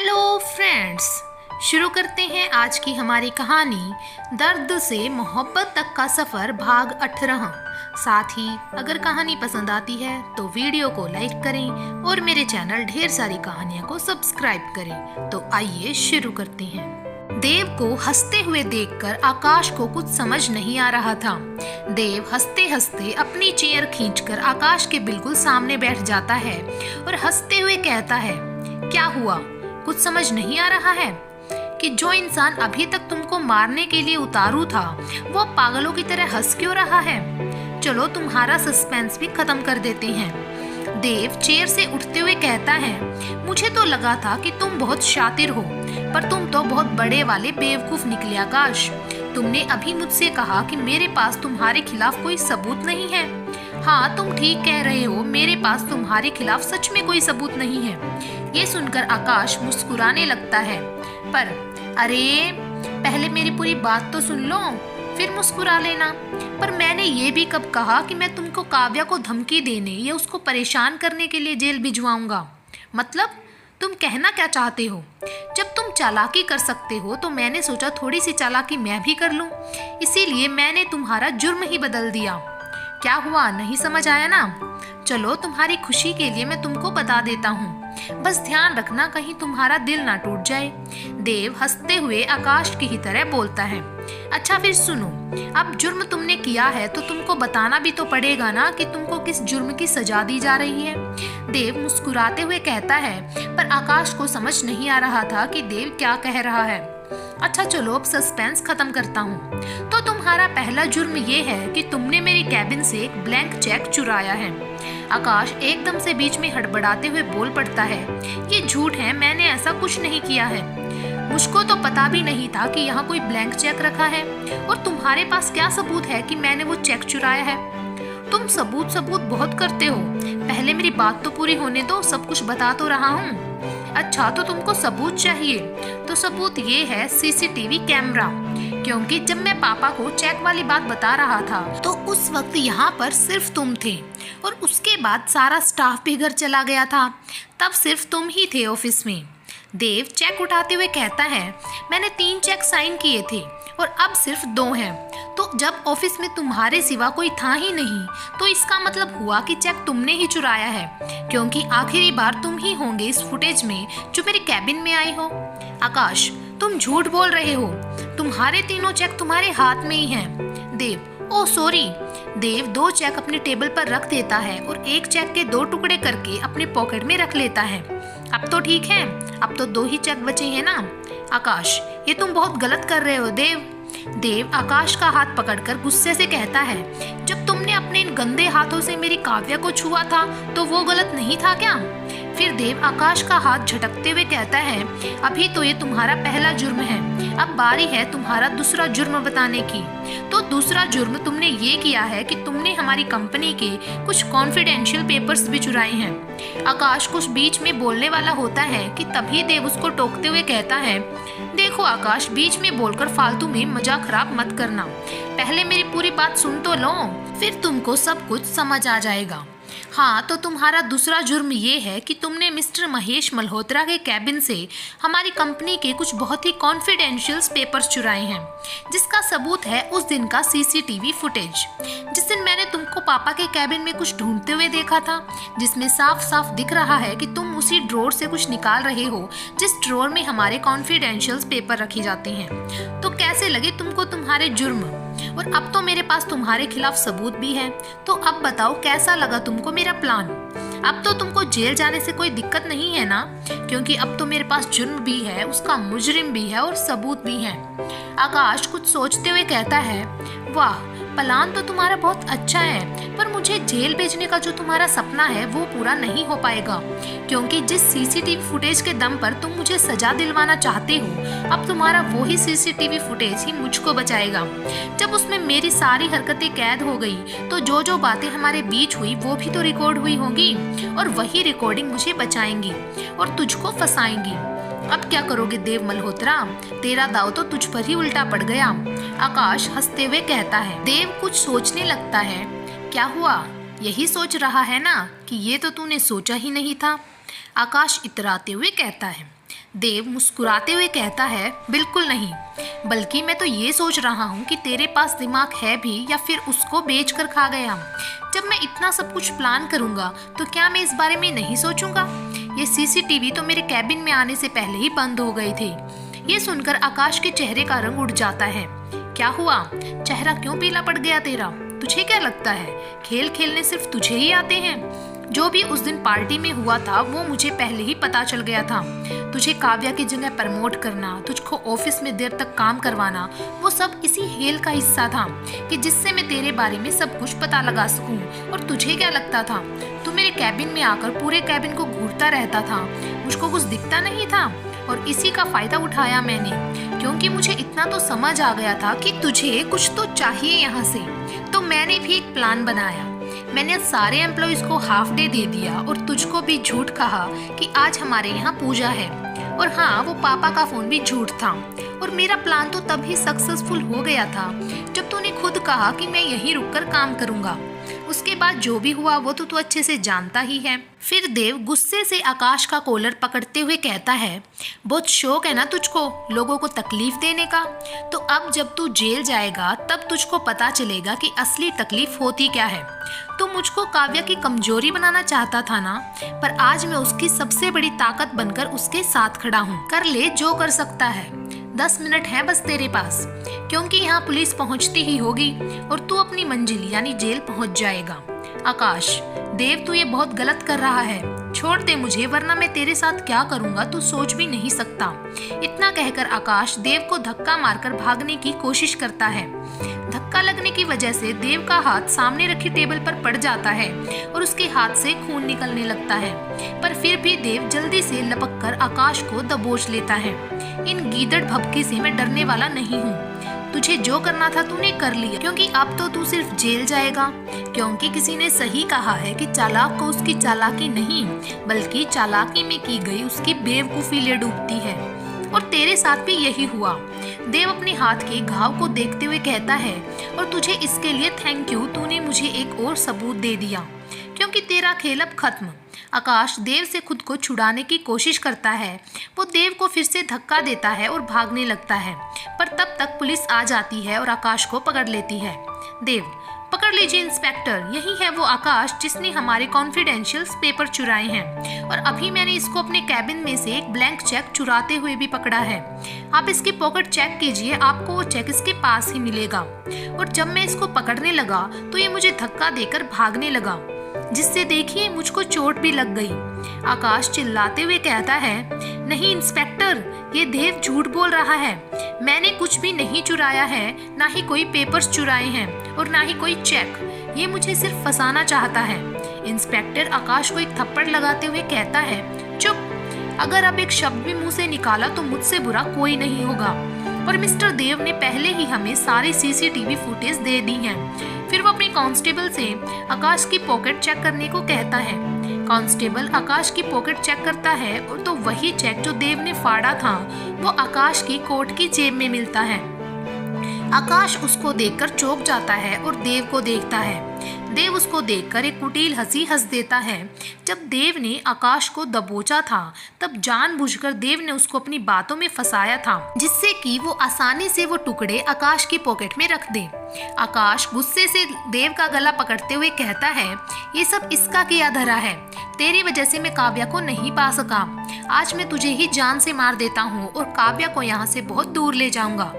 Hello friends, शुरू करते हैं आज की हमारी कहानी दर्द से मोहब्बत तक का सफ़र भाग 18। साथ ही अगर कहानी पसंद आती है तो वीडियो को लाइक करें और मेरे चैनल ढेर सारी कहानियों को सब्सक्राइब करें। तो आइए शुरू करते हैं। देव को हंसते हुए देखकर आकाश को कुछ समझ नहीं आ रहा था। देव हंसते हंसते अपनी चेयर खींचकर आकाश के बिल्कुल सामने बैठ जाता है और हंसते हुए कहता है, क्या हुआ? कुछ समझ नहीं आ रहा है कि जो इंसान अभी तक तुमको मारने के लिए उतारू था वो पागलों की तरह हंस क्यों रहा है? चलो तुम्हारा सस्पेंस भी खत्म कर देते हैं। देव चेयर से उठते हुए कहता है, मुझे तो लगा था कि तुम बहुत शातिर हो, पर तुम तो बहुत बड़े वाले बेवकूफ निकले आकाश। तुमने अभी मुझसे कहा कि मेरे पास तुम्हारे खिलाफ कोई सबूत नहीं है। हाँ, तुम ठीक कह रहे हो, मेरे पास तुम्हारे खिलाफ सच में कोई सबूत नहीं है। ये सुनकर आकाश मुस्कुराने लगता है, पर अरे पहले मेरी पूरी बात तो सुन लो, फिर मुस्कुरा लेना। पर मैंने ये भी कब कहा कि मैं तुमको काव्या को धमकी देने या उसको परेशान करने के लिए जेल भिजवाऊंगा? मतलब तुम कहना क्या चाहते हो? जब तुम चालाकी कर सकते हो तो मैंने सोचा थोड़ी सी चालाकी मैं भी कर लूं, इसीलिए मैंने तुम्हारा जुर्म ही बदल दिया। क्या हुआ, नहीं समझ आया ना? चलो तुम्हारी खुशी के लिए मैं तुमको बता देता हूँ, बस ध्यान रखना कहीं तुम्हारा दिल ना टूट जाए। देव हंसते हुए आकाश की ही तरह बोलता है, अच्छा फिर सुनो, अब जुर्म तुमने किया है तो तुमको बताना भी तो पड़ेगा ना कि तुमको किस जुर्म की सजा दी जा रही है। देव मुस्कुराते हुए कहता है, पर आकाश को समझ नहीं आ रहा था कि देव क्या कह रहा है। अच्छा चलो अब सस्पेंस खत्म करता हूँ। तो तुम्हारा पहला जुर्म ये है कि तुमने मेरी कैबिन से एक ब्लैंक चेक चुराया है। आकाश एकदम से बीच में हड़बड़ाते हुए बोल पड़ता है, ये झूठ है, मैंने ऐसा कुछ नहीं किया है। मुझको तो पता भी नहीं था कि यहाँ कोई ब्लैंक चेक रखा है, और तुम्हारे पास क्या सबूत है कि मैंने वो चेक चुराया है? तुम सबूत बहुत करते हो, पहले मेरी बात तो पूरी होने दो, सब कुछ बता तो रहा हूँ। अच्छा तो तुमको सबूत चाहिए, तो सबूत ये है सीसीटीवी कैमरा, क्योंकि जब मैं पापा को चेक वाली बात बता रहा था तो उस वक्त यहाँ पर सिर्फ तुम थे, और उसके बाद सारा स्टाफ भी घर चला गया था, तब सिर्फ तुम ही थे ऑफिस में। देव चेक उठाते हुए कहता है, मैंने 3 चेक साइन किए थे और अब सिर्फ 2 हैं, तो जब ऑफिस में तुम्हारे सिवा कोई था ही नहीं तो इसका मतलब हुआ कि चेक तुमने ही चुराया है, क्योंकि आखिरी बार तुम ही होंगे इस फुटेज में जो मेरे कैबिन में आए हो। आकाश तुम झूठ बोल रहे हो, तुम्हारे तीनों चेक तुम्हारे हाथ में ही हैं। देव ओह सॉरी। देव 2 चेक अपने टेबल पर रख देता है और एक चेक के 2 टुकड़े करके अपने पॉकेट में रख लेता है। अब तो ठीक है, अब तो 2 ही चेक बचे हैं ना? आकाश ये तुम बहुत गलत कर रहे हो देव। देव आकाश का हाथ पकड़कर गुस्से से कहता है, जब तुमने अपने इन गंदे हाथों से मेरी काव्या को छुआ था तो वो गलत नहीं था क्या? फिर देव आकाश का हाथ झटकते हुए कहता है, अभी तो ये तुम्हारा पहला जुर्म है, अब बारी है तुम्हारा दूसरा जुर्म बताने की। तो दूसरा जुर्म तुमने ये किया है कि तुमने हमारी कंपनी के कुछ कॉन्फिडेंशियल पेपर्स भी चुराए हैं। आकाश कुछ बीच में बोलने वाला होता है कि तभी देव उसको टोकते हुए कहता है, देखो आकाश, बीच में बोलकर फालतू में मजाक खराब मत करना, पहले मेरी पूरी बात सुन तो लो, फिर तुमको सब कुछ समझ आ जाएगा। हाँ, तो तुम्हारा दूसरा जुर्म ये है कि तुमने मिस्टर महेश मल्होत्रा के कैबिन से हमारी कंपनी के कुछ बहुत ही कॉन्फिडेंशियल पेपर्स चुराए हैं, जिसका सबूत है उस दिन का सीसीटीवी फुटेज, जिस दिन मैंने तुमको पापा के कैबिन में कुछ ढूंढते हुए देखा था, जिसमें साफ साफ दिख रहा है कि तुम उसी ड्रॉर से कुछ निकाल रहे हो जिस ड्रॉर में हमारे कॉन्फिडेंशियल पेपर रखे जाते हैं। तो कैसे लगे तुमको तुम्हारे जुर्म? और अब तो मेरे पास तुम्हारे खिलाफ सबूत भी है, तो अब बताओ कैसा लगा तुमको मेरा प्लान? अब तो तुमको जेल जाने से कोई दिक्कत नहीं है ना, क्योंकि अब तो मेरे पास जुर्म भी है, उसका मुजरिम भी है और सबूत भी है। आकाश कुछ सोचते हुए कहता है, वाह प्लान तो तुम्हारा बहुत अच्छा है, पर मुझे जेल भेजने का जो तुम्हारा सपना है वो पूरा नहीं हो पाएगा, क्योंकि जिस सीसीटीवी फुटेज के दम पर तुम मुझे सजा दिलवाना चाहते हो, अब तुम्हारा वो ही सीसीटीवी फुटेज ही मुझको बचाएगा। जब उसमें मेरी सारी हरकतें कैद हो गई तो जो जो बातें हमारे बीच हुई वो भी तो रिकॉर्ड हुई होंगी, और वही रिकॉर्डिंग मुझे बचाएंगी और तुझको फंसाएंगी। अब क्या करोगे देव मल्होत्रा, तेरा दाव तो तुझ पर ही उल्टा पड़ गया। आकाश हंसते हुए कहता है। देव कुछ सोचने लगता है, क्या हुआ, यही सोच रहा है ना कि ये तो तूने सोचा ही नहीं था? आकाश इतराते हुए कहता है। देव मुस्कुराते हुए कहता है, बिल्कुल नहीं, बल्कि मैं तो ये सोच रहा हूँ कि तेरे पास दिमाग है भी या फिर उसको बेच कर खा गया। जब मैं इतना सब कुछ प्लान करूँगा तो क्या मैं इस बारे में नहीं सोचूंगा? ये सीसीटीवी तो मेरे कैबिन में आने से पहले ही बंद हो गए थे। ये सुनकर आकाश के चेहरे का रंग उड़ जाता है। क्या हुआ? चेहरा क्यों पीला पड़ गया तेरा? तुझे क्या लगता है खेल खेलने सिर्फ तुझे ही आते हैं? जो भी उस दिन पार्टी में हुआ था वो मुझे पहले ही पता चल गया था। तुझे काव्या की जगह प्रमोट करना, तुझको ऑफिस में देर तक काम करवाना, वो सब इसी खेल का हिस्सा था कि जिससे मैं तेरे बारे में सब कुछ पता लगा सकूं। और तुझे क्या लगता था तू मेरे कैबिन में आकर पूरे कैबिन को घूरता रहता था? मुझको कुछ दिखता नहीं था? और इसी का फायदा उठाया मैंने, क्योंकि मुझे इतना तो समझ आ गया था कि तुझे कुछ तो चाहिए यहाँ से। तो मैंने भी एक प्लान बनाया। मैंने सारे एम्प्लॉइज को हाफ डे दे दिया और तुझको भी झूठ कहा कि आज हमारे यहाँ पूजा है। और हाँ, वो पापा का फोन भी झूठ था। और मेरा प्लान तो तभी सक्सेसफुल हो गया था जब तूने खुद कहा कि मैं यहीं रुककर काम करूँगा। उसके बाद जो भी हुआ वो तो तू अच्छे से जानता ही है। फिर देव गुस्से से आकाश का कॉलर पकड़ते हुए कहता है, बहुत शौक है ना तुझको लोगों को तकलीफ देने का? तो अब जब तू जेल जाएगा तब तुझको पता चलेगा कि असली तकलीफ होती क्या है। तू मुझको काव्या की कमजोरी बनाना चाहता था ना, पर आज मैं उसकी सबसे बड़ी ताकत बनकर उसके साथ खड़ा हूँ। कर ले जो कर सकता है। 10 मिनट है बस तेरे पास, क्योंकि यहाँ पुलिस पहुँचती ही होगी और तू अपनी मंजिल यानी जेल पहुँच जाएगा। आकाश, देव तू ये बहुत गलत कर रहा है, छोड़ दे मुझे, वरना मैं तेरे साथ क्या करूँगा तू सोच भी नहीं सकता। इतना कहकर आकाश देव को धक्का मारकर भागने की कोशिश करता है। धक्का लगने की वजह से देव का हाथ सामने रखी टेबल पर पड़ जाता है और उसके हाथ से खून निकलने लगता है, पर फिर भी देव जल्दी से लपक कर आकाश को दबोच लेता है। इन गीदड़ भभकी से मैं डरने वाला नहीं हूँ। तुझे जो करना था तूने कर लिया, क्योंकि अब तो तू सिर्फ जेल जाएगा। क्योंकि किसी ने सही कहा है कि चालाक को उसकी चालाकी नहीं बल्कि चालाकी में की गई उसकी बेवकूफी ले डूबती है। और तेरे साथ भी यही हुआ। देव अपने हाथ के घाव को देखते हुए कहता है, और तुझे इसके लिए थैंक यू, तूने मुझे एक और सबूत दे दिया, क्योंकि तेरा खेल अब खत्म। आकाश देव से खुद को छुड़ाने की कोशिश करता है। वो देव को फिर से धक्का देता है और भागने लगता है, पर तब तक पुलिस आ जाती है और आकाश को पकड़ लेती है। देव, पकड़ लीजिए इंस्पेक्टर, यही है वो आकाश जिसने हमारे कॉन्फिडेंशियल पेपर चुराए हैं, और अभी मैंने इसको अपने कैबिन में से एक ब्लैंक चेक चुराते हुए भी पकड़ा है। आप इसकी पॉकेट चेक कीजिए, आपको वो चेक इसके पास ही मिलेगा। और जब मैं इसको पकड़ने लगा तो ये मुझे धक्का देकर भागने लगा, जिससे देखिए मुझको चोट भी लग गई। आकाश चिल्लाते हुए कहता है, नहीं इंस्पेक्टर, ये देव झूठ बोल रहा है, मैंने कुछ भी नहीं चुराया है, ना ही कोई पेपर्स चुराए हैं और ना ही कोई चेक, ये मुझे सिर्फ फंसाना चाहता है। इंस्पेक्टर आकाश को एक थप्पड़ लगाते हुए कहता है, चुप, अगर अब एक शब्द भी मुंह से निकाला तो मुझसे बुरा कोई नहीं होगा। और मिस्टर देव ने पहले ही हमें सारी सीसीटीवी फुटेज दे दी हैं। फिर वो अपने कांस्टेबल से आकाश की पॉकेट चेक करने को कहता है। कांस्टेबल आकाश की पॉकेट चेक करता है और तो वही चेक जो देव ने फाड़ा था वो आकाश की कोट की जेब में मिलता है। आकाश उसको देखकर चौंक जाता है और देव को देखता है। देव उसको देखकर एक कुटिल हंसी हंस देता है। जब देव ने आकाश को दबोचा था तब जानबूझकर देव ने उसको अपनी बातों में फंसाया था, जिससे कि वो आसानी से वो टुकड़े आकाश की पॉकेट में रख दे। आकाश गुस्से से देव का गला पकड़ते हुए कहता है, ये सब इसका किया धरा है, तेरी वजह से मैं काव्या को नहीं पा सका। आज मैं तुझे ही जान से मार देता हूँ और काव्या को यहाँ से बहुत दूर ले जाऊंगा।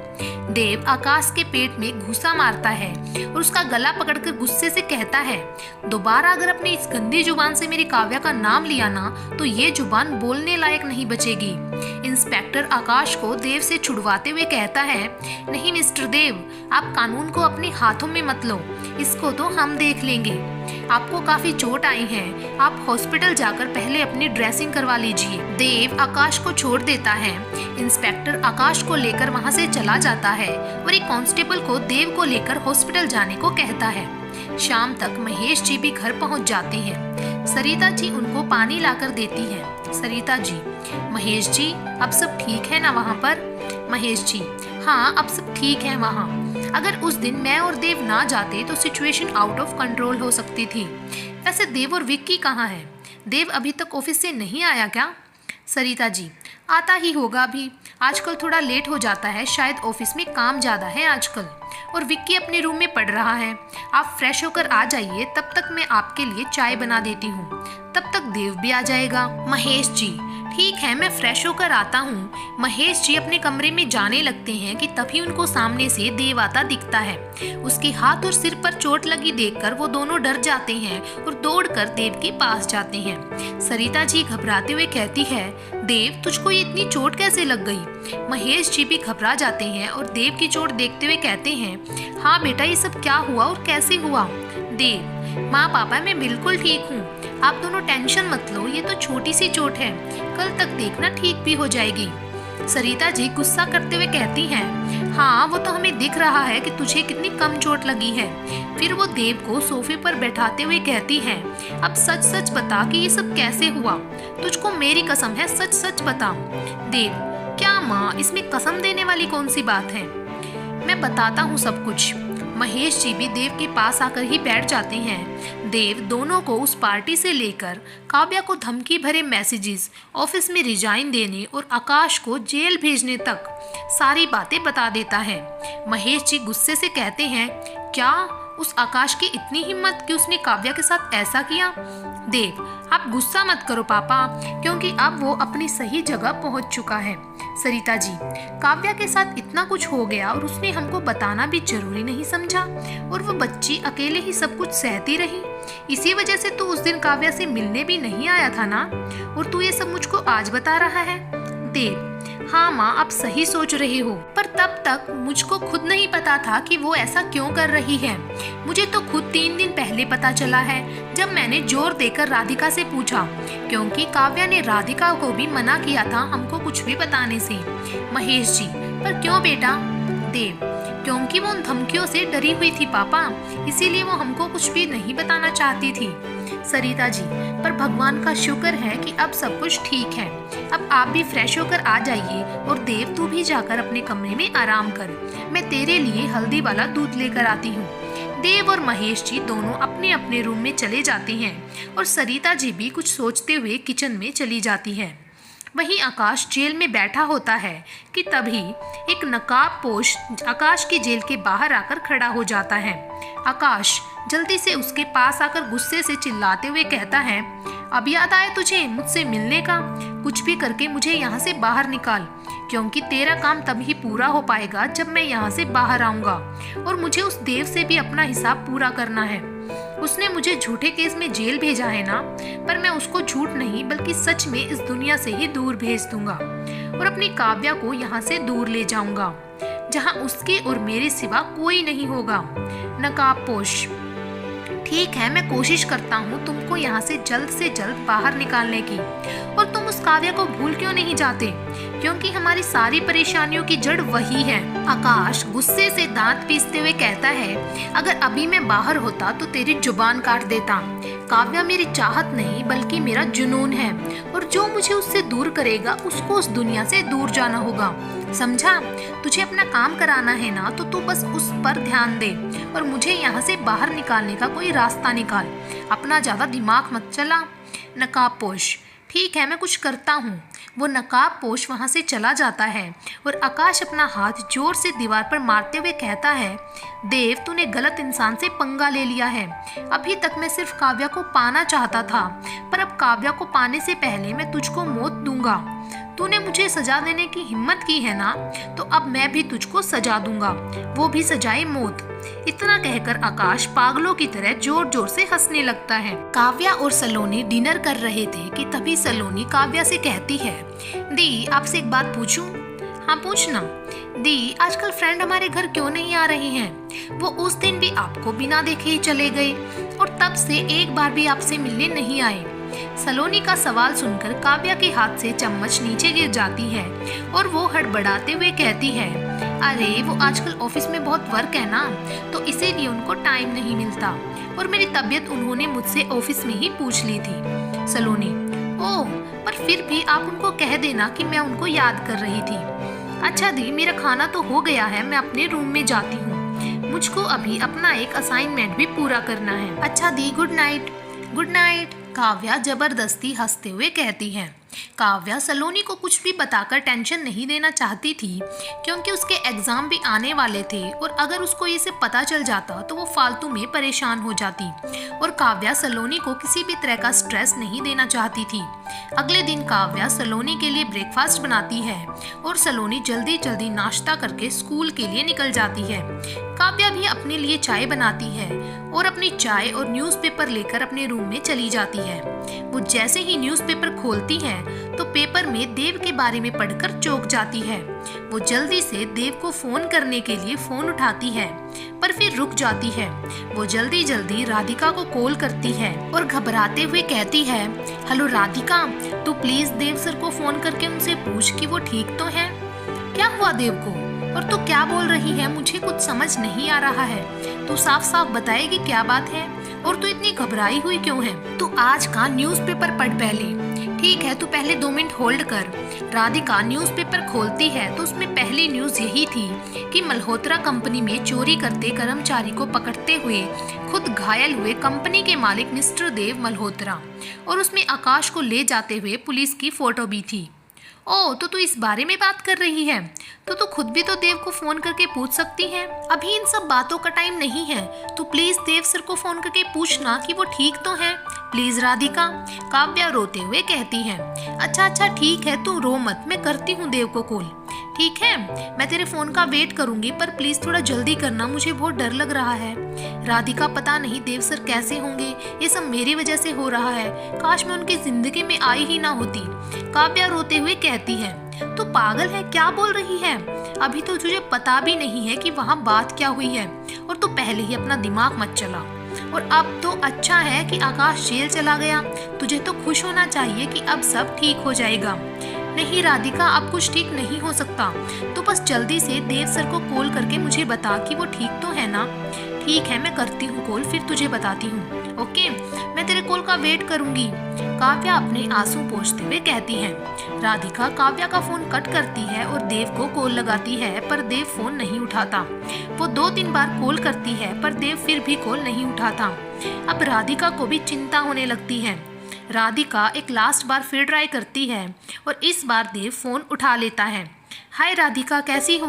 देव आकाश के पेट में घूंसा मारता है और उसका गला पकड़कर गुस्से से कहता है, दोबारा अगर अपनी इस गंदी जुबान से मेरी काव्या का नाम लिया ना तो ये जुबान बोलने लायक नहीं बचेगी। इंस्पेक्टर आकाश को देव से छुड़वाते हुए कहता है, नहीं मिस्टर देव, आप कानून को अपने हाथों में मत लो, इसको तो हम देख लेंगे। आपको काफी चोट आई है, आप हॉस्पिटल जाकर पहले अपनी ड्रेसिंग करवा लीजिए। देव आकाश को छोड़ देता है। इंस्पेक्टर आकाश को लेकर वहां से चला जाता है और एक कांस्टेबल को देव को लेकर हॉस्पिटल जाने को कहता है। शाम तक महेश जी भी घर पहुंच जाते हैं। सरिता जी उनको पानी लाकर देती हैं। सरिता जी, महेश जी अब सब ठीक है ना वहाँ पर? महेश जी, हाँ अब सब ठीक है वहाँ। अगर उस दिन मैं और देव ना जाते तो सिचुएशन आउट ऑफ कंट्रोल हो सकती थी। वैसे देव और विक्की कहाँ है? देव अभी तक ऑफिस से नहीं आया क्या? सरिता जी, आता ही होगा अभी, आजकल थोड़ा लेट हो जाता है, शायद ऑफिस में काम ज़्यादा है आजकल। और विक्की अपने रूम में पढ़ रहा है। आप फ्रेश होकर आ जाइए, तब तक मैं आपके लिए चाय बना देती हूँ। तब तक देव भी आ जाएगा। महेश जी, ठीक है, मैं फ्रेश होकर आता हूँ। महेश जी अपने कमरे में जाने लगते हैं कि तभी उनको सामने से देव आता दिखता है। उसके हाथ और सिर पर चोट लगी देखकर वो दोनों डर जाते हैं और दौड़कर देव के पास जाते हैं। सरिता जी घबराते हुए कहती है, देव तुझको ये इतनी चोट कैसे लग गई? महेश जी भी घबरा जाते हैं और देव की चोट देखते हुए कहते हैं, हाँ बेटा, ये सब क्या हुआ और कैसे हुआ? देव, माँ पापा मैं बिल्कुल ठीक हूँ, आप दोनों टेंशन मत लो, ये तो छोटी सी चोट है, कल तक देखना ठीक भी हो जाएगी। सरिता जी गुस्सा करते हुए कहती हैं, हाँ वो तो हमें दिख रहा है कि तुझे कितनी कम चोट लगी है। फिर वो देव को सोफे पर बैठाते हुए कहती हैं, अब सच सच बता कि ये सब कैसे हुआ, तुझको मेरी कसम है, सच सच बता। देव, क्या माँ, इसमें कसम देने वाली कौन सी बात है, मैं बताता हूँ सब कुछ। महेश जी भी देव के पास आकर ही बैठ जाते हैं। देव दोनों को उस पार्टी से लेकर काव्या को धमकी भरे मैसेजेस, ऑफिस में रिजाइन देने और आकाश को जेल भेजने तक सारी बातें बता देता है। महेश जी गुस्से से कहते हैं, क्या उस आकाश की इतनी हिम्मत कि उसने काव्या के साथ ऐसा किया? देव, आप गुस्सा मत करो पापा, क्योंकि अब वो अपनी सही जगह पहुंच चुका है। सरिता जी, काव्या के साथ इतना कुछ हो गया और उसने हमको बताना भी जरूरी नहीं समझा, और वो बच्ची अकेले ही सब कुछ सहती रही। इसी वजह से तू उस दिन काव्या से मिलने भी नहीं आया था ना, और तू ये सब मुझको आज बता रहा है? देव, हाँ माँ, आप सही सोच रहे हो, पर तब तक मुझको खुद नहीं पता था कि वो ऐसा क्यों कर रही है। मुझे तो खुद 3 दिन पहले पता चला है, जब मैंने जोर देकर राधिका से पूछा, क्योंकि काव्या ने राधिका को भी मना किया था हमको कुछ भी बताने से। महेश जी, पर क्यों बेटा? देव, क्योंकि वो उन धमकियों से डरी हुई थी पापा, इसीलिए वो हमको कुछ भी नहीं बताना चाहती थी। सरिता जी, पर भगवान का शुक्र है कि अब सब कुछ ठीक है। अब आप भी फ्रेश होकर आ जाइए, और देव तू भी जाकर अपने कमरे में आराम कर, मैं तेरे लिए हल्दी वाला दूध लेकर आती हूँ। देव और महेश जी दोनों अपने अपने रूम में चले जाते हैं, और सरिता जी भी कुछ सोचते हुए किचन में चली जाती है। वहीं आकाश जेल में बैठा होता है कि तभी एक नकाबपोश आकाश की जेल के बाहर आकर खड़ा हो जाता है। आकाश जल्दी से उसके पास आकर गुस्से से चिल्लाते हुए कहता है, अब याद आया तुझे मुझसे मिलने का? कुछ भी करके मुझे यहाँ से बाहर निकाल, क्योंकि तेरा काम तभी पूरा हो पाएगा जब मैं यहाँ से बाहर आऊँगा, और मुझे उस देव से भी अपना हिसाब पूरा करना है। उसने मुझे झूठे केस में जेल भेजा है ना, पर मैं उसको झूठ नहीं बल्कि सच में इस दुनिया से ही दूर भेज दूंगा, और अपनी काव्या को यहाँ से दूर ले जाऊंगा, जहाँ उसके और मेरे सिवा कोई नहीं होगा। नकाबपोश, ठीक है, मैं कोशिश करता हूँ तुमको यहाँ से जल्द बाहर निकालने की, और तुम उस काव्या को भूल क्यों नहीं जाते, क्योंकि हमारी सारी परेशानियों की जड़ वही है। आकाश गुस्से से दांत पीसते हुए कहता है, अगर अभी मैं बाहर होता तो तेरी जुबान काट देता। काव्या मेरी चाहत नहीं बल्कि मेरा जुनून है, और जो मुझे उससे दूर करेगा उसको उस दुनिया से दूर जाना होगा, समझा? तुझे अपना काम कराना है ना, तो तू बस उस पर ध्यान दे, और मुझे यहाँ से बाहर निकालने का कोई रास्ता निकाल, अपना ज्यादा दिमाग मत चला। नकाबपोश, ठीक है, मैं कुछ करता हूँ। वो नकाबपोश वहाँ से चला जाता है, और आकाश अपना हाथ जोर से दीवार पर मारते हुए कहता है, देव तूने गलत इंसान से पंगा ले लिया है। अभी तक मैं सिर्फ काव्या को पाना चाहता था, पर अब काव्या को पाने से पहले मैं तुझको मौत दूंगा। तूने मुझे सजा देने की हिम्मत की है ना, तो अब मैं भी तुझको सजा दूंगा, वो भी सजाए मौत। इतना कहकर आकाश पागलों की तरह जोर जोर से हंसने लगता है। काव्या और सलोनी डिनर कर रहे थे कि तभी सलोनी काव्या से कहती है, दी आपसे एक बात पूछूं? हाँ पूछना। दी, आजकल फ्रेंड हमारे घर क्यों नहीं आ रहे हैं? वो उस दिन भी आपको बिना देखे ही चले गए, और तब से एक बार भी आपसे मिलने नहीं आए। सलोनी का सवाल सुनकर काव्या के हाथ से चम्मच नीचे गिर जाती है, और वो हड़बड़ाते हुए कहती है, अरे वो आजकल ऑफिस में बहुत वर्क है ना, तो इसीलिए उनको टाइम नहीं मिलता, और मेरी तबीयत उन्होंने मुझसे ऑफिस में ही पूछ ली थी। सलोनी, ओह, पर फिर भी आप उनको कह देना कि मैं उनको याद कर रही थी। अच्छा दी, मेरा खाना तो हो गया है, मैं अपने रूम में जाती हूँ, मुझको अभी अपना एक असाइनमेंट भी पूरा करना है। अच्छा दी, good night. Good night, Kavya जबरदस्ती हंसते हुए कहती है। काव्या सलोनी को कुछ भी बताकर टेंशन नहीं देना चाहती थी, क्योंकि उसके एग्जाम भी आने वाले थे और अगर उसको ये सब पता चल जाता तो वो फालतू में परेशान हो जाती। और काव्या सलोनी को किसी भी तरह का स्ट्रेस नहीं देना चाहती थी। अगले दिन काव्या सलोनी के लिए ब्रेकफास्ट बनाती है और सलोनी जल्दी जल्दी नाश्ता करके स्कूल के लिए निकल जाती है। काव्या भी अपने लिए चाय बनाती है और अपनी चाय और न्यूज़पेपर लेकर अपने रूम में चली जाती है। वो जैसे ही न्यूज़पेपर खोलती है तो पेपर में देव के बारे में पढ़कर चौंक जाती है। वो जल्दी से देव को फोन करने के लिए फोन उठाती है, पर फिर रुक जाती है। वो जल्दी जल्दी राधिका को कॉल करती है और घबराते हुए कहती है, हेलो राधिका, तू प्लीज देव सर को फोन करके उनसे पूछ कि वो ठीक तो है। क्या हुआ देव को, और तू क्या बोल रही है? मुझे कुछ समझ नहीं आ रहा है। तू साफ साफ बताएगी क्या बात है, और तू इतनी घबराई हुई क्यों है? तू आज का न्यूज़पेपर पढ़ पहले। ठीक है, तू पहले 2 मिनट होल्ड कर। राधिका न्यूज़पेपर खोलती है तो उसमें पहली न्यूज़ यही थी कि मल्होत्रा कंपनी में चोरी करते कर्मचारी को पकड़ते हुए खुद घायल हुए कंपनी के मालिक मिस्टर देव मल्होत्रा, और उसमें आकाश को ले जाते हुए पुलिस की फोटो भी थी। ओ, तो तू इस बारे में बात कर रही है? तो तू खुद भी तो देव को फोन करके पूछ सकती है। अभी इन सब बातों का टाइम नहीं है। तू प्लीज देव सर को फोन करके पूछना कि वो ठीक तो है, प्लीज राधिका, काव्या रोते हुए कहती है। अच्छा ठीक है, तू रो मत, मैं करती हूँ देव को कॉल। ठीक है, मैं तेरे फोन का वेट करूंगी, पर प्लीज थोड़ा जल्दी करना, मुझे बहुत डर लग रहा है। राधिका, पता नहीं देव सर कैसे होंगे, ये सब मेरी वजह से हो रहा है। काश मैं उनकी जिंदगी में आई ही ना होती। काव्या रोते हुए कहती है, तू पागल है, क्या बोल रही है? अभी तो तुझे पता भी नहीं है कि वहाँ बात क्या हुई है, और तू पहले ही अपना दिमाग मत चला। और अब तो अच्छा है कि आकाश जेल चला गया। तुझे तो खुश होना चाहिए कि अब सब ठीक हो जाएगा। नहीं राधिका, अब कुछ ठीक नहीं हो सकता। तो बस जल्दी से देव सर को कॉल करके मुझे बता कि वो ठीक तो है ना। ठीक है, मैं करती हूँ कॉल, फिर तुझे बताती हूँ। ओके, मैं तेरे कॉल का वेट करूंगी। काव्या अपने आंसू पोंछते हुए कहती है। राधिका काव्या का फोन कट करती है और देव को कॉल लगाती है, पर देव फोन नहीं उठाता। वो 2-3 बार कॉल करती है, पर देव फिर भी कॉल नहीं उठाता। अब राधिका को भी चिंता होने लगती है। राधिका एक लास्ट बार फिर ट्राई करती है और इस बार देव फोन उठा लेता है। हाय राधिका, कैसी हो?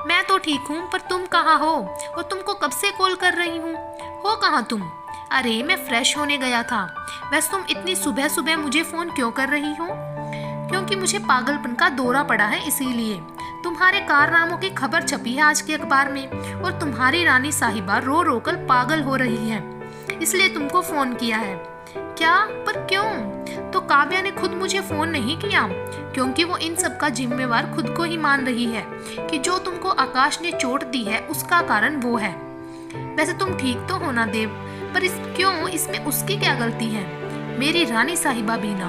मैं तो ठीक हूँ, पर तुम कहाँ हो? और तुमको कब से कॉल कर रही हूँ। हो कहाँ तुम? अरे मैं फ्रेश होने गया था। वैसे तुम इतनी सुबह सुबह मुझे फोन क्यों कर रही हो? क्योंकि मुझे पागलपन का दौरा पड़ा है, इसीलिए। तुम्हारे कारनामों की खबर छपी है आज के अखबार में, और तुम्हारी रानी साहिबा रो रो कर पागल हो रही है, इसलिए तुमको फोन किया है। क्या? पर क्यों? तो काव्या ने खुद मुझे फोन नहीं किया, क्योंकि वो इन सब का जिम्मेवार खुद को ही मान रही है कि जो तुमको आकाश ने चोट दी है उसका कारण वो है। वैसे तुम ठीक तो हो ना देव, पर क्यों इसमें उसकी क्या गलती है? मेरी रानी साहिबा भी ना।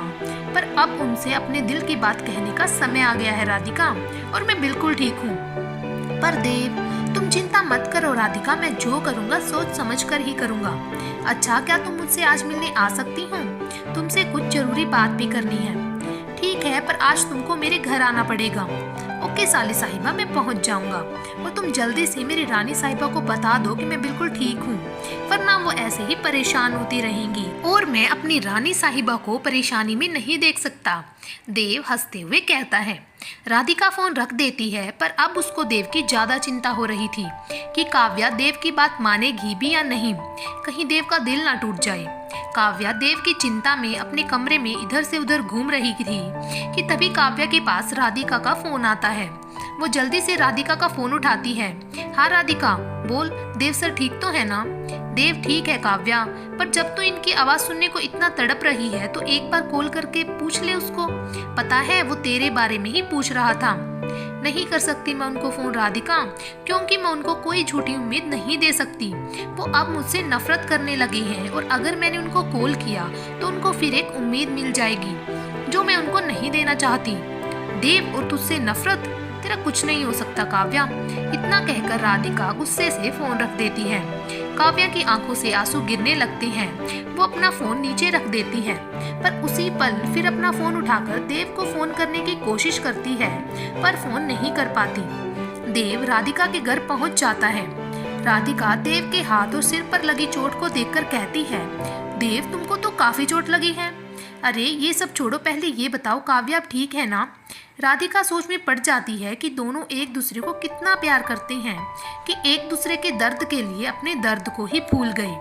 पर अब उनसे अपने दिल की बात कहने का समय आ गया है राधिका, और मैं बिल्कुल ठीक हूँ। पर देव, तुम चिंता मत करो राधिका, मैं जो करूँगा सोच समझ कर ही करूँगा। अच्छा, क्या तुम मुझसे आज मिलने आ सकती हो? तुमसे कुछ जरूरी बात भी करनी है। ठीक है, पर आज तुमको मेरे घर आना पड़ेगा। ओके साली साहिबा, मैं पहुंच जाऊंगा। और तुम जल्दी से मेरी रानी साहिबा को बता दो कि मैं बिल्कुल ठीक हूँ, वरना वो ऐसे ही परेशान होती रहेंगी और मैं अपनी रानी साहिबा को परेशानी में नहीं देख सकता। देव हंसते हुए कहता है। राधिका फोन रख देती है, पर अब उसको देव की ज्यादा चिंता हो रही थी कि काव्या देव की बात मानेगी भी या नहीं, कहीं देव का दिल ना टूट जाए। काव्या देव की चिंता में अपने कमरे में इधर से उधर घूम रही थी कि तभी काव्या के पास राधिका का फोन आता है। वो जल्दी से राधिका का फोन उठाती है। हाँ राधिका, बोल, देव सर ठीक तो है ना? देव ठीक है काव्या, पर जब तो इनकी आवाज सुनने को इतना तड़प रही है तो एक बार कॉल करके पूछ ले उसको। पता है वो तेरे बारे में ही पूछ रहा था। नहीं कर सकती मैं उनको फोन राधिका, क्योंकि मैं उनको कोई झूठी उम्मीद नहीं दे सकती। वो अब मुझसे नफरत करने लगे हैं, और अगर मैंने उनको कॉल किया तो उनको फिर एक उम्मीद मिल जाएगी जो मैं उनको नहीं देना चाहती। देव, और तुझसे नफरत? तेरा कुछ नहीं हो सकता काव्या। इतना कहकर राधिका गुस्से से फोन रख देती है। काव्या की आंखों से आंसू गिरने लगते हैं। वो अपना फोन नीचे रख देती है, पर उसी पल फिर अपना फोन उठाकर देव को फोन करने की कोशिश करती है, पर फोन नहीं कर पाती। देव राधिका के घर पहुंच जाता है। राधिका देव के हाथ और सिर पर लगी चोट को देखकर कहती है, देव तुमको तो काफी चोट लगी है। अरे ये सब छोड़ो, पहले ये बताओ काव्या अब ठीक है ना? राधिका सोच में पड़ जाती है कि दोनों एक दूसरे को कितना प्यार करते हैं कि एक दूसरे के दर्द के लिए अपने दर्द को ही भूल गए।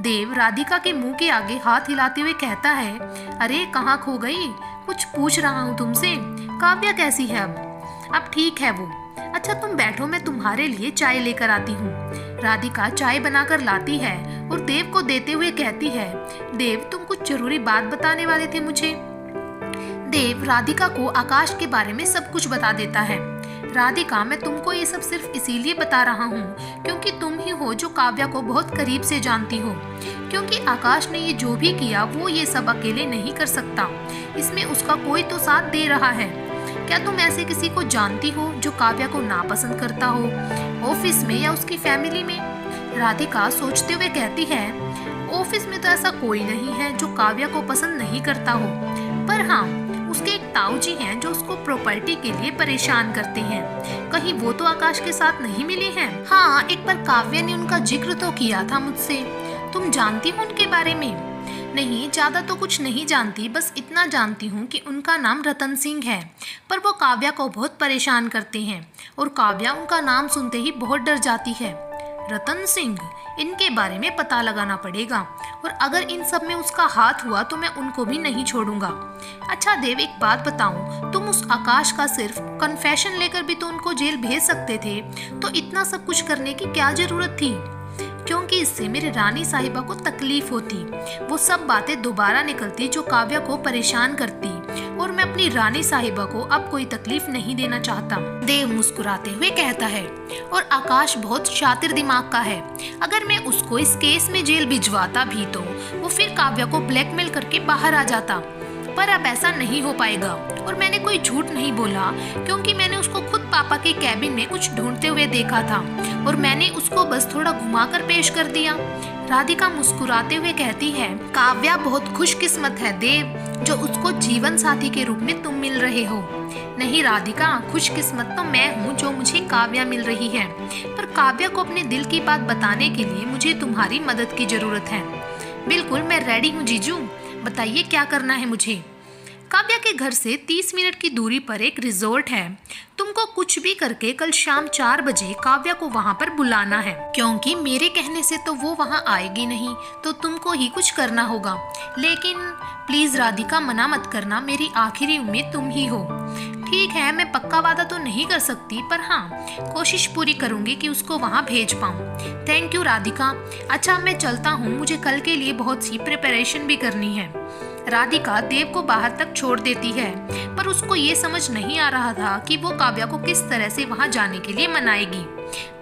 देव राधिका के मुंह के आगे हाथ हिलाते हुए कहता है, अरे कहाँ खो गई? कुछ पूछ रहा हूँ तुमसे। काव्या कैसी है अब ठीक है वो? अच्छा तुम बैठो, मैं तुम्हारे लिए चाय लेकर आती हूँ। राधिका चाय बनाकर लाती है और देव को देते हुए कहती है, देव तुम कुछ जरूरी बात बताने वाले थे मुझे। देव राधिका को आकाश के बारे में सब कुछ बता देता है। राधिका, मैं तुमको ये सब सिर्फ इसीलिए बता रहा हूँ क्योंकि तुम ही हो जो काव्या को बहुत करीब से जानती हो। क्योंकि आकाश ने ये जो भी किया वो ये सब अकेले नहीं कर सकता, इसमें उसका कोई तो साथ दे रहा है। क्या तुम ऐसे किसी को जानती हो जो काव्या को नापसंद करता हो, ऑफिस में या उसकी फैमिली में? राधिका सोचते हुए कहती है, ऑफिस में तो ऐसा कोई नहीं है जो काव्या को पसंद नहीं करता हो, पर हाँ उसके एक ताऊजी हैं जो उसको प्रॉपर्टी के लिए परेशान करते हैं। कहीं वो तो आकाश के साथ नहीं मिले हैं? हाँ, एक बार काव्या ने उनका जिक्र तो किया था मुझसे। तुम जानती हो उनके बारे में? नहीं, ज्यादा तो कुछ नहीं जानती, बस इतना जानती हूँ कि उनका नाम रतन सिंह है, पर वो काव्या को बहुत परेशान करते हैं और काव्या उनका नाम सुनते ही बहुत डर जाती है। रतन सिंह, इनके बारे में पता लगाना पड़ेगा और अगर इन सब में उसका हाथ हुआ तो मैं उनको भी नहीं छोड़ूंगा। अच्छा देव, एक बात बताऊं, तुम उस आकाश का सिर्फ कन्फेशन लेकर भी तो उनको जेल भेज सकते थे, तो इतना सब कुछ करने की क्या जरूरत थी? क्योंकि इससे मेरे रानी साहिबा को तकलीफ होती, वो सब बातें दोबारा निकलती जो काव्या को परेशान करती, और मैं अपनी रानी साहिबा को अब कोई तकलीफ नहीं देना चाहता। देव मुस्कुराते हुए कहता है, और आकाश बहुत शातिर दिमाग का है। अगर मैं उसको इस केस में जेल भिजवाता भी तो वो फिर काव्या को ब्लैकमेल करके बाहर आ जाता, पर अब ऐसा नहीं हो पाएगा। और मैंने कोई झूठ नहीं बोला क्योंकि मैंने उसको खुद पापा के कैबिन में कुछ ढूंढते हुए देखा था और मैंने उसको बस थोड़ा घुमाकर पेश कर दिया। राधिका मुस्कुराते हुए कहती है, काव्या बहुत खुशकिस्मत है देव, जो उसको जीवन साथी के रूप में तुम मिल रहे हो। नहीं राधिका, खुशकिस्मत तो मैं हूँ जो मुझे काव्या मिल रही है, पर काव्या को अपने दिल की बात बताने के लिए मुझे तुम्हारी मदद की जरूरत है। बिल्कुल, मैं रेडी हूँ जीजू, बताइए क्या करना है मुझे। काव्या के घर से 30 मिनट की दूरी पर एक रिजॉर्ट है। तुमको कुछ भी करके कल शाम 4 बजे काव्या को वहाँ पर बुलाना है, क्योंकि मेरे कहने से तो वो वहाँ आएगी नहीं, तो तुमको ही कुछ करना होगा। लेकिन प्लीज राधिका, मना मत करना, मेरी आखिरी उम्मीद तुम ही हो। ठीक है, मैं पक्का वादा तो नहीं कर सकती, पर हाँ कोशिश पूरी करूंगी कि उसको वहाँ भेज पाऊँ। Thank you Radhika. अच्छा मैं चलता हूँ, मुझे कल के लिए बहुत सी प्रिपरेशन भी करनी है। राधिका देव को बाहर तक छोड़ देती है, पर उसको ये समझ नहीं आ रहा था कि वो काव्या को किस तरह से वहाँ जाने के लिए मनाएगी।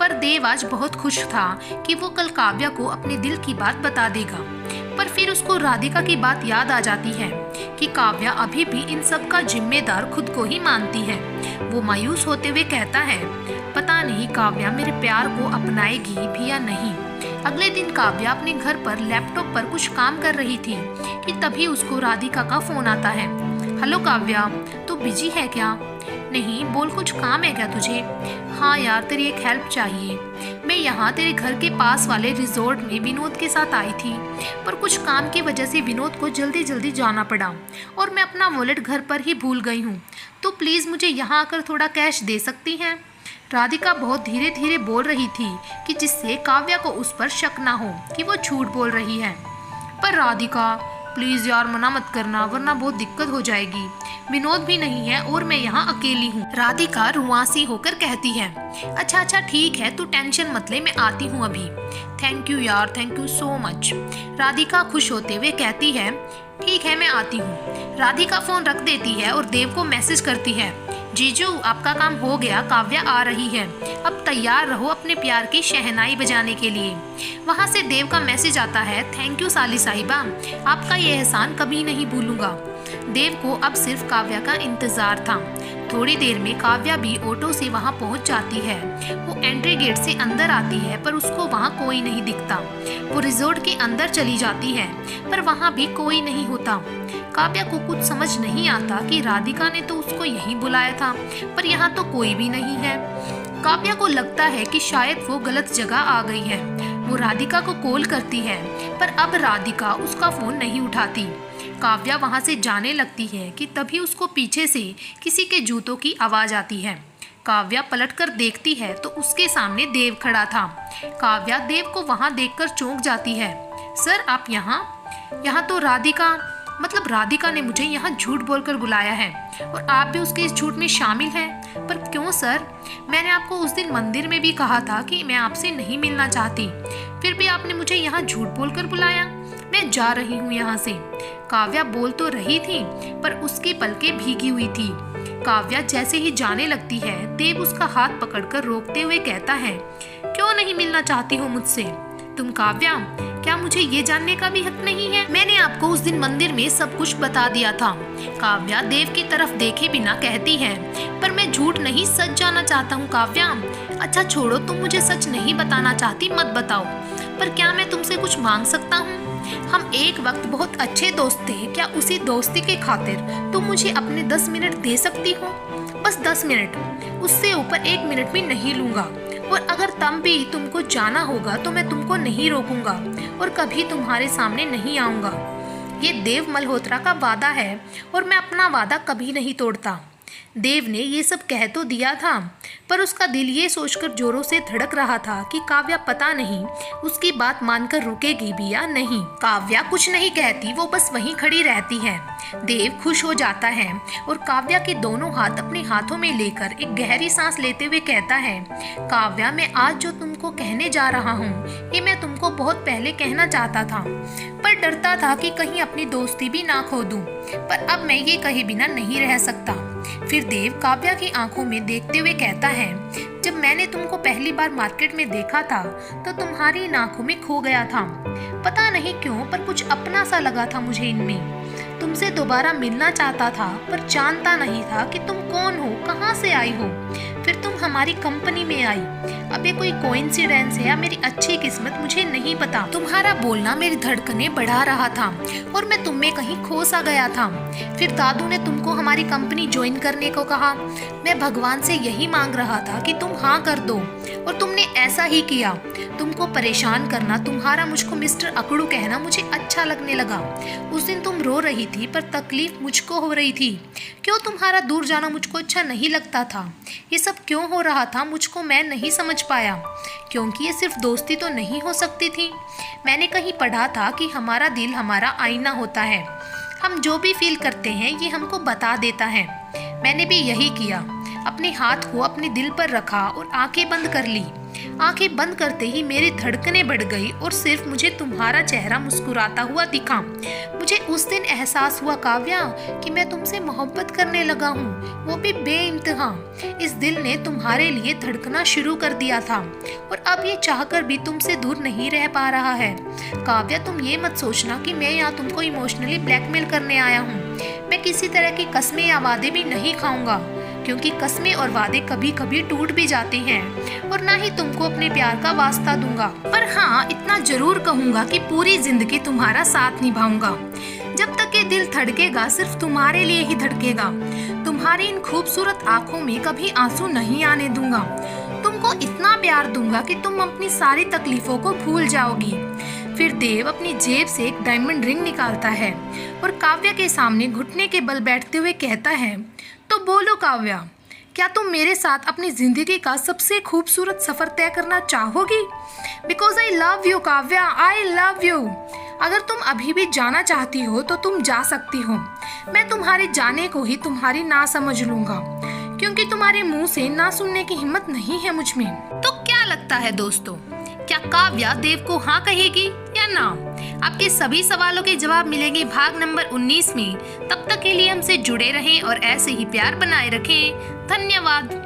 पर देव आज बहुत खुश था कि वो कल काव्या को अपने दिल की बात बता देगा। पर फिर उसको राधिका की बात याद आ जाती है कि काव्या अभी भी इन सब का जिम्मेदार खुद को ही मानती है। वो मायूस होते हुए कहता है, पता नहीं काव्या मेरे प्यार को अपनाएगी भी या नहीं। अगले दिन काव्या अपने घर पर लैपटॉप पर कुछ काम कर रही थी कि तभी उसको राधिका का फोन आता है। हेलो काव्या, तू बिजी है क्या? नहीं, बोल, कुछ काम है क्या तुझे? हाँ यार, तेरी एक हेल्प चाहिए। मैं यहाँ तेरे घर के पास वाले रिजॉर्ट में विनोद के साथ आई थी, पर कुछ काम की वजह से विनोद को जल्दी जल्दी जाना पड़ा और मैं अपना वॉलेट घर पर ही भूल गई हूँ। तो प्लीज़ मुझे यहाँ आकर थोड़ा कैश दे सकती हैं? राधिका बहुत धीरे धीरे बोल रही थी कि जिससे काव्या को उस पर शक ना हो कि वो झूठ बोल रही है। पर राधिका प्लीज़ यार, मना मत करना, वरना बहुत दिक्कत हो जाएगी। विनोद भी नहीं है और मैं यहाँ अकेली हूँ। राधिका रुआसी होकर कहती है, अच्छा अच्छा ठीक है, तू टेंशन मत ले, मैं आती हूँ अभी। थैंक यू यार, thank you so much. Radhika खुश होते हुए कहती है, ठीक है मैं आती हूँ। राधिका फोन रख देती है और देव को मैसेज करती है, जीजू आपका काम हो गया, काव्या आ रही है, अब तैयार रहो अपने प्यार की शहनाई बजाने के लिए। वहाँ से देव का मैसेज आता है, थैंक यू साली साहिबा, आपका ये एहसान कभी नहीं भूलूंगा। देव को अब सिर्फ काव्या का इंतजार था। थोड़ी देर में काव्या भी ऑटो से वहाँ पहुँच जाती है। वो एंट्री गेट से अंदर आती है, पर उसको वहाँ कोई नहीं दिखता। वो रिजॉर्ट के अंदर चली जाती है, पर वहाँ भी कोई नहीं होता। काव्या को कुछ समझ नहीं आता कि राधिका ने तो उसको यहीं बुलाया था, पर यहाँ तो कोई भी नहीं है। काव्या को लगता है कि शायद वो गलत जगह आ गई है। वो राधिका को कॉल करती है, पर अब राधिका उसका फोन नहीं उठाती। काव्या वहाँ से जाने लगती है कि तभी उसको पीछे से किसी के जूतों की आवाज़ आती है। काव्या पलटकर देखती है तो उसके सामने देव खड़ा था। काव्या देव को वहाँ देखकर चौंक जाती है। सर आप यहाँ तो राधिका ने मुझे यहाँ झूठ बोलकर बुलाया है और आप भी उसके इस झूठ में शामिल हैं। पर क्यों सर? मैंने आपको उस दिन मंदिर में भी कहा था कि मैं आपसे नहीं मिलना चाहती, फिर भी आपने मुझे यहाँ झूठ बोलकर बुलाया। मैं जा रही हूँ यहाँ से। काव्या बोल तो रही थी पर उसकी पलकें भीगी हुई थी। काव्या जैसे ही जाने लगती है, देव उसका हाथ पकड़कर रोकते हुए कहता है, क्यों नहीं मिलना चाहती हो मुझसे? तुम काव्या, क्या मुझे ये जानने का भी हक नहीं है? मैंने आपको उस दिन मंदिर में सब कुछ बता दिया था। काव्या देव की तरफ देखे बिना कहती है, पर मैं झूठ नहीं सच जानना चाहता हूँ काव्या। अच्छा छोड़ो, तुम मुझे सच नहीं बताना चाहती मत बताओ, पर क्या मैं तुमसे कुछ मांग सकता हूँ? हम एक वक्त बहुत अच्छे दोस्त थे, क्या उसी दोस्ती के खातिर तुम मुझे अपने 10 मिनट दे सकती हो? बस 10 मिनट, उससे ऊपर 1 मिनट भी नहीं लूंगा। और अगर तब भी तुमको जाना होगा तो मैं तुमको नहीं रोकूंगा और कभी तुम्हारे सामने नहीं आऊंगा। ये देव मल्होत्रा का वादा है और मैं अपना वादा कभी नहीं तोड़ता। देव ने ये सब कह तो दिया था, पर उसका दिल ये सोचकर जोरों से धड़क रहा था कि काव्या पता नहीं उसकी बात मानकर रुकेगी भी या नहीं। काव्या कुछ नहीं कहती, वो बस वहीं खड़ी रहती है। देव खुश हो जाता है और काव्या के दोनों हाथ अपने हाथों में लेकर एक गहरी सांस लेते हुए कहता है, काव्या मैं आज जो तुमको कहने जा रहा हूँ ये मैं तुमको बहुत पहले कहना चाहता था, पर डरता था कि कहीं अपनी दोस्ती भी ना खो दूं, पर अब मैं ये कहे बिना नहीं रह सकता। फिर देव काव्या की आंखों में देखते हुए कहता है, जब मैंने तुमको पहली बार मार्केट में देखा था तो तुम्हारी इन आंखों में खो गया था। पता नहीं क्यों, पर कुछ अपना सा लगा था मुझे इनमें। तुमसे दोबारा मिलना चाहता था पर जानता नहीं था कि तुम कौन हो, कहाँ से आई हो। फिर तुम हमारी कंपनी में आई। अब ये कोई कोइंसिडेंस है या मेरी अच्छी किस्मत मुझे नहीं पता। तुम्हारा बोलना मेरी धड़कनें बढ़ा रहा था और मैं तुम में कहीं खो सा गया था। फिर दादू ने तुमको हमारी कंपनी ज्वाइन करने को कहा। मैं भगवान से यही मांग रहा था कि तुम हाँ कर दो और तुमने ऐसा ही किया। तुमको परेशान करना, तुम्हारा मुझको मिस्टर अकड़ू कहना मुझे अच्छा लगने लगा। उस दिन तुम रो रही थी पर तकलीफ मुझको हो रही थी। क्यों तुम्हारा दूर जाना मुझको अच्छा नहीं लगता था? ये सब क्यों हो रहा था मुझको मैं नहीं समझ पाया, क्योंकि ये सिर्फ दोस्ती तो नहीं हो सकती थी। मैंने कहीं पढ़ा था कि हमारा दिल हमारा आईना होता है। हम जो भी फील करते हैं ये हमको बता देता है। मैंने भी यही किया। अपने हाथ को अपने दिल पर रखा और आंखें बंद कर ली। आंखें बंद करते ही मेरी धड़कनें बढ़ गई और सिर्फ मुझे तुम्हारा चेहरा मुस्कुराता हुआ दिखा। मुझे उस दिन एहसास हुआ काव्या कि मैं तुमसे मोहब्बत करने लगा हूँ, वो भी बेइंतहा। इस दिल ने तुम्हारे लिए धड़कना शुरू कर दिया था और अब ये चाहकर भी तुमसे दूर नहीं रह पा रहा है। काव्या तुम ये मत सोचना कि मैं यहाँ तुमको इमोशनली ब्लैकमेल करने आया हूँ। मैं किसी तरह की कस्में या वादे भी नहीं खाऊंगा, क्योंकि कस्में और वादे कभी कभी टूट भी जाते हैं, और ना ही तुमको अपने प्यार का वास्ता दूंगा। पर हाँ, इतना जरूर कहूंगा कि पूरी जिंदगी तुम्हारा साथ निभाऊंगा। जब तक ये दिल धड़केगा सिर्फ तुम्हारे लिए ही धड़केगा। तुम्हारी इन खूबसूरत आंखों में कभी आंसू नहीं आने दूंगा। तुमको इतना प्यार दूंगा कि तुम अपनी सारी तकलीफों को भूल जाओगी। फिर देव अपनी जेब से एक डायमंड रिंग निकालता है और काव्या के सामने घुटने के बल बैठते हुए कहता है, तो बोलो काव्या, क्या तुम मेरे साथ अपनी जिंदगी का सबसे खूबसूरत सफर तय करना चाहोगी? Because I love you Kavya, I love you. अगर तुम अभी भी जाना चाहती हो तो तुम जा सकती हो। मैं तुम्हारे जाने को ही तुम्हारी ना समझ लूंगा, क्योंकि तुम्हारे मुंह से ना सुनने की हिम्मत नहीं है मुझ में। तो क्या लगता है दोस्तों, क्या काव्या देव को हाँ कहेगी या ना? आपके सभी सवालों के जवाब मिलेंगे भाग नंबर 19 में। तब तक के लिए हमसे जुड़े रहें और ऐसे ही प्यार बनाए रखें। धन्यवाद।